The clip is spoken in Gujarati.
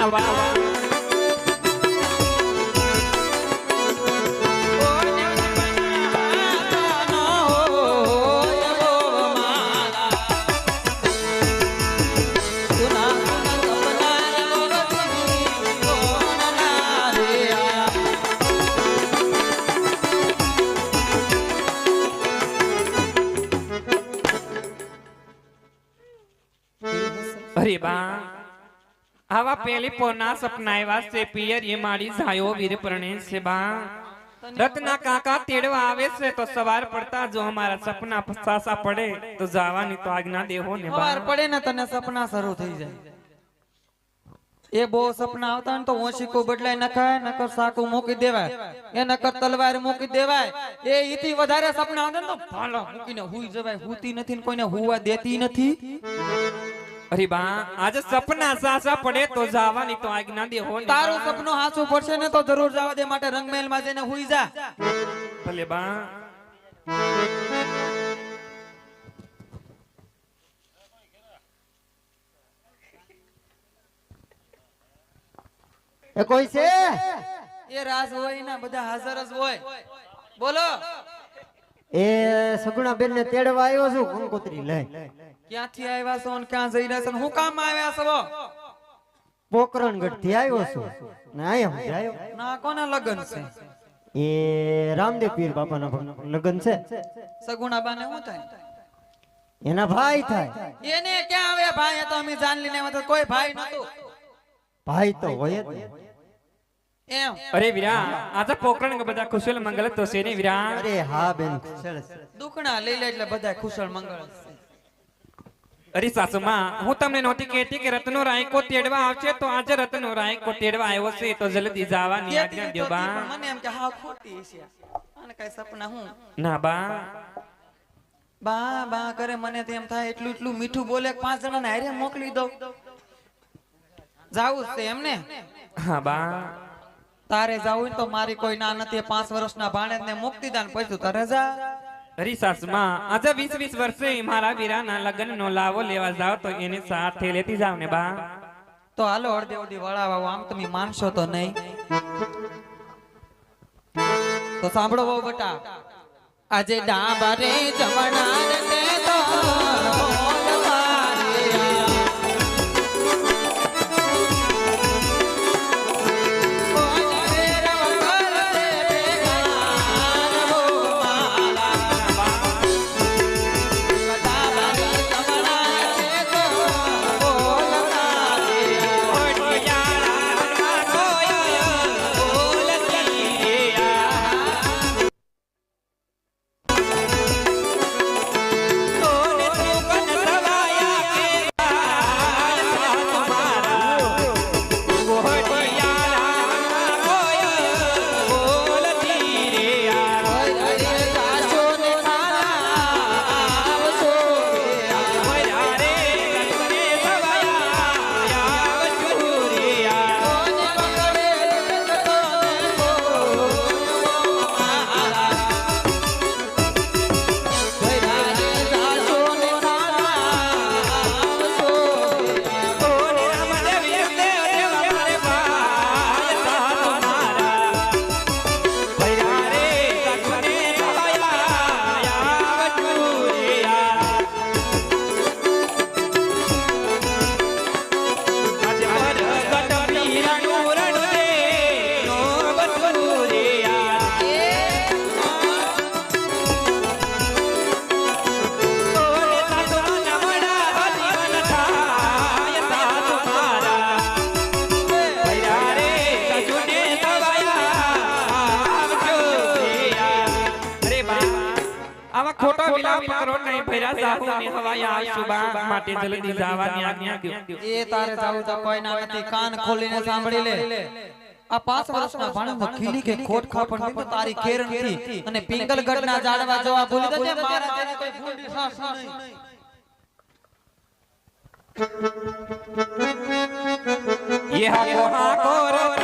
નવા અરે બા આવા પેલી પોના સપના આવ્યા છે પિયર એ મારી જાયો વીર પરણે છે બા રત્ના કાકા તેડવા આવે છે તો સવાર પડતા જો અમારા સપના સાસા પડે તો જવાની તો આજ્ઞા દેવો ને બા સવાર પડે ને તને સપના શરૂ થઈ જાય એ બહુ સપના આવતા ને તો ઓશીકો બદલાય નખાય નકર સાકુ મૂકી દેવાય એ નકર તલવાર મૂકી દેવાય એ ઈથી વધારે સપના આવતા ને તો ભાલો મૂકીને હુઈ જવાય હુતી નથી ને કોઈને હુવા દેતી નથી અરે બા આજે સપના સાસા પડે તો જવાની તો આજ્ઞા દેવો ને તારું સપનું હાચું પડશે ને તો જરૂર જવા દે માટે રંગમહેલ માં જઈને હુઈ જા ભલે બા એ કોઈ છે એ રાસ હોય ને બધા હાજર જ હોય બોલો એ સગુણા બેન ને તેડવા આવ્યો છું કંકોત્રી લઈ ક્યાંથી આવ્યા છો ને ક્યાં જઈ રહ્યા છો હું કામ આવ્યા છો પોકરણગઢ થી આવ્યો છું ને આયા હું આવ્યો ના કોના લગન છે એ રામદેવ પીર બાપાના લગન છે સગુણા બાને શું થાય એના ભાઈ થાય એને ક્યાં આવે ભાઈ તો અમે જાન લઈને આવ્યા તો કોઈ ભાઈ નતો ભાઈ તો હોય જ ને. એમ અરે વીરા આજે પોકરણ બધા કુશલ મંગલ તો છે ને વીરા અરે હા બેન કુશળ છે. દુખણા લઈ લે એટલે બધા કુશળ મંગળ છે. અરે સાસુમાં હું તમને નહોતી કહેતી કે રત્નો રાયકો તેડવા આવશે તો આજે રત્નો રાયકો તેડવા આવ્યો છે તો જલ્દી જવાની આજ્ઞા દ્યો બા પણ મને એમ કે હા ખોટી છે અને કઈ સપના હું ના બા બા બા કરે મને તેમ થાય એટલું એટલું મીઠું બોલે 5 જણાને હારે મોકલી દઉં જાવું છે એમને હા બા તારે જાવું તો મારી કોઈ ના નથી 5 વર્ષના ભાણેજને મુક્તિ દાન પછી તારે જા અરે સાસુમાં આજે 20 વર્ષે મારા વીરાના લગ્ન નો લાવો લેવા જાવ તો એને સાથે લેતી જાવ ને બા તો હાલો અડધે અડધી વળાવા આમ તમે માનશો તો નહીં તો સાંભળો બહુ બટા આજે ડાબરે જમણાર તે તો ખોટો વિલાપ કરો નહીં ભૈરા જાહુ ને હવાયા આશુબા માટે જલ્દી જવાની આજ્ઞા દ્યો એ તારે જાવું તો કોઈ ના નથી કાન ખોલીને સાંભળી લે આ 5 વર્ષના ભાણેજનો ખીલી કે ખોટ ખાપણ તો તારી કેરન થી અને પિંગલગઢ ના જાડવા જોવા ભૂલી જજે મારા તેની કોઈ ભૂંડી સાસ નહીં ये हा को